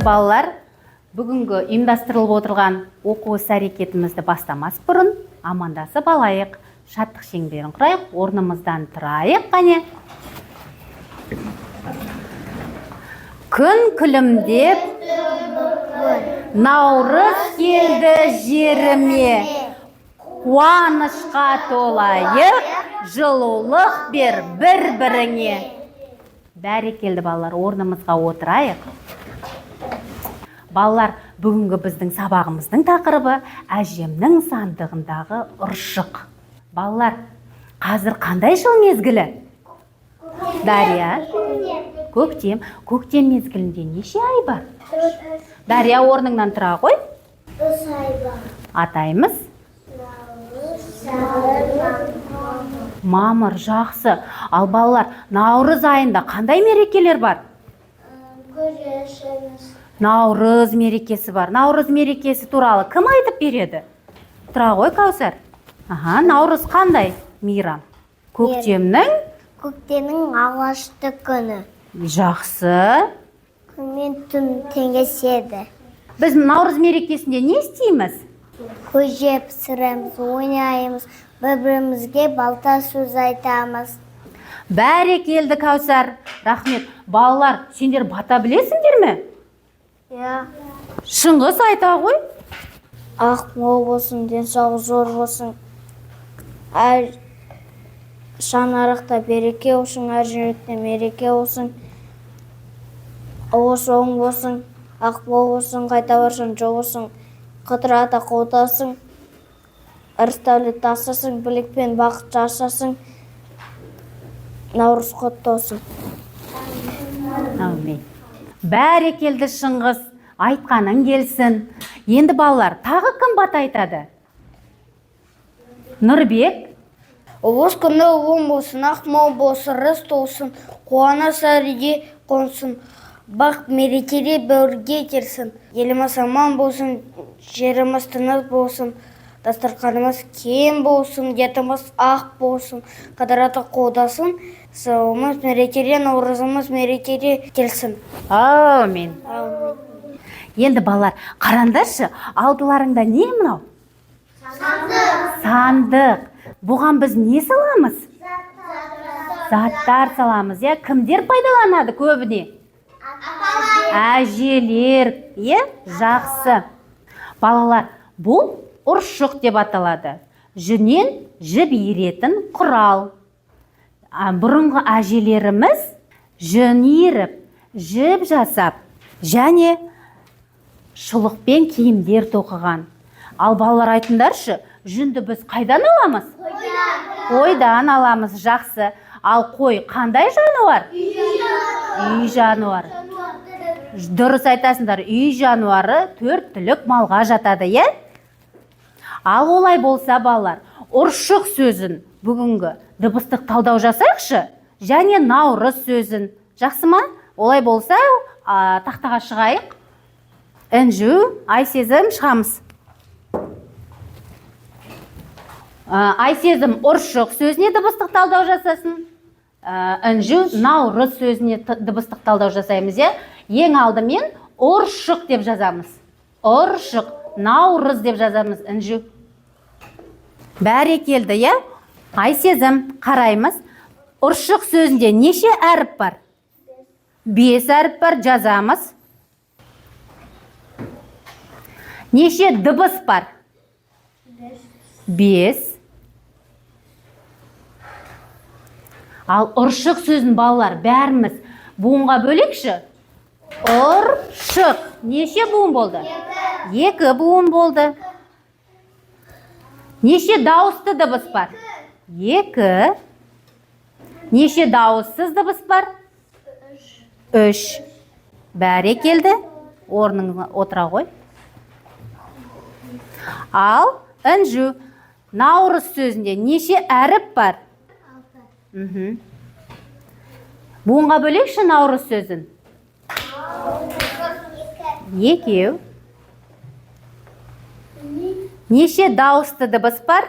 балалар, бүгінгі ұйымдастырылып отырған оқу іс-әрекетімізді бастамас бұрын амандасып алайық. Шаттық шеңберін құрайық, орнымыздан тұрайық, қане. Күн күлімдеп, наурыз келді жеріме, қуанышқа толайық, жылулық бер бір-біріңе. Бәрекелді балалар, орнымызға отырайық. Балалар, бүгінгі біздің сабағымыздың тақырыбы әжемнің сандығындағы ұршық. Балалар, қазір қандай жыл мезгілі? Дария? Көктем. Көктем мезгілінде неше ай бар? Дария, орныңнан тұра ғой. 3 ай бар. Атаймыз? Мамыр, жақсы. Ал балалар, наурыз айында қандай мерекелер бар? Көресіңіз. Наурыз мерекесі бар. Наурыз мерекесі туралы кім айтып береді? Тұра ғой, Кәусар. Наурыз қандай мейрам? Көктемнің алғашқы күні. Жақсы. Күн мен түн теңеседі. Біз наурыз мерекесінде не істейміз? Көже пісіреміз, ойнаймыз, бір-бірімізге балта сөз айтамыз. Бәрекелді, Кәусар. Рахмет. Балалар, сендер бата білесіңдер ме? Шыңғыс айта ғой. Ақ мол болсын, денсаулық зор болсын. Әр шаңырақта береке болсын, әр жүректе мереке болсын. Ауыз оң болсын, ақ мол болсын, қайта барсын, жол болсын. Қыдырата қолдасың, ырыс-дәулет тасысын, білікпен бақыт жасасын. Наурыз құтты болсын. Әумин. Бәрекелді Шыңғыс, айтқаның келсін. Енді балалар, тағы кім бата айтады? Нұрбек? Ұлыс күні ұлым болсын, ақмол болсын, рыс толсын, қуана сәреге қонсын, бақ мерекеде бірге терсін. Еліміз аман болсын, жеріміз тыныш болсын, дастарханымыз кең болсын, етіміз ақ болсын, қыдырата қолдасын, сауымыз мерекеде, наурызымыз мерекеде келсін. Әумин. Енді балалар, қараңдаршы, алдыларыңда не мынау? Сандық. Бұған біз не саламыз? Заттар саламыз. Кімдер пайдаланады көбіне? Әжелер. Жақсы. Балалар, бұл ұршық деп аталады. Жүннен жіп иіретін құрал. Бұрынғы әжелеріміз жүн иіріп, жіп жасап, және шұлықпен киімдер тоқыған. Ал балалар айтындаршы, жүнді біз қайдан аламыз? Қойдан аламыз, жақсы. Ал қой қандай жануар? Үй жануары. Дұрыс айтасыңдар, үй жануары 4 түлік малға жатады, Ал олай болса балалар, ұршық сөзін бүгінгі дыбыстық талдау жасайықшы, және наурыз сөзін. Жақсы ма? Олай болса, тақтаға шығайық. Інжу, Айсезім, шығамыз. Айсезім ұршық сөзіне дыбыстық талдау жасасын. Інжу, наурыз сөзіне дыбыстық талдау жасаймыз. Ең алдымен ұршық деп жазамыз. Ұршық, наурыз деп жазамыз. Інжу. Бәрекелді, Айсезім, қараймыз. Ұршық сөзінде неше әріп бар? 5 әріп бар, жазамыз. Неше дыбыс бар? 5. Ал ұршық сөзін балалар бәріміз буынға бөлекші? Ұршық. Неше буын болды? 2 буын болды. Неше дауысты дыбыс бар? 2. Неше дауыссыз дыбыс бар? 3. Бәрекелді. Орныңа отыра ғой. Ал інжу, наурыз сөзінде неше әріп бар? 6. Буынға бөлекші наурыз сөзін? 2. Неше дауысты дыбыс бар?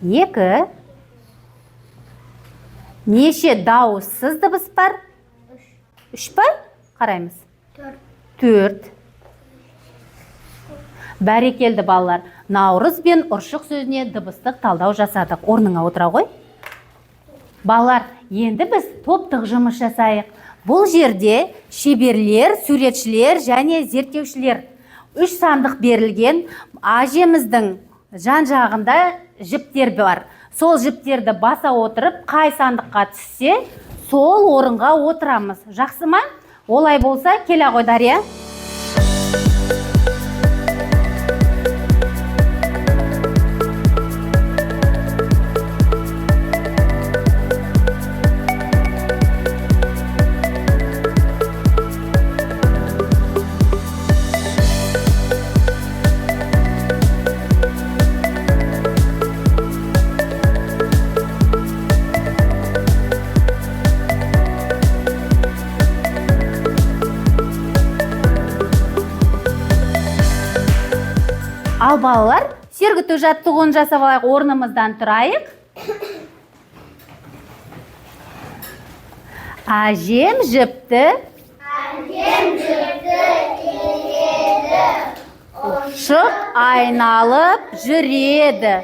2. Неше дауыссыз дыбыс бар? 3 па? Қараймыз. 4. Бәрекелді балалар. Наурыз бен ұршық сөзіне дыбыстық талдау жасадық. Орныңа отыра ғой. Балалар, енді біз топтық жұмыс жасайық. Бұл жерде шеберлер, суретшілер және зерттеушілер 3 сандық берілген. Ажеміздің жан жағында жіптер бар. Сол жіптерді баса отырып, қай сандыққа түссе, сол орынға отырамыз. Жақсы ма? Олай болса, келе ғой Дария. Ал балалар, сергіту жаттығуын жасап алайық, орнымыздан тұрайық. Әжем жіпті ұршық айналып жүреді.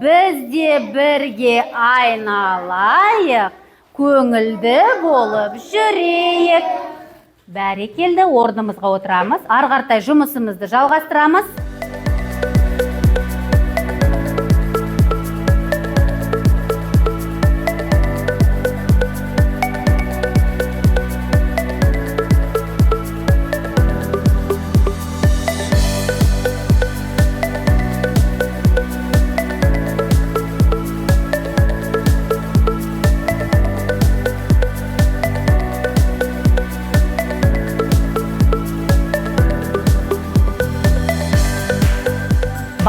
Біз де бірге айналайық, көңілді болып жүрейік. Бәрекелді, орнымызға отырамыз. Ары қаратай жұмысымызды жалғастырамыз.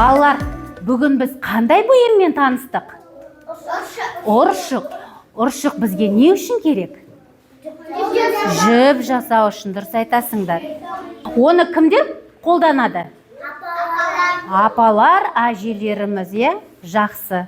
Балалар, бүгін біз қандай бұйыммен таныстық? Ұршық. Ұршық бізге не үшін керек? Жіп жасау үшін, дұрыс айтасыңдар. Оны кімдер қолданады? Апалар, әжелеріміз, жақсы.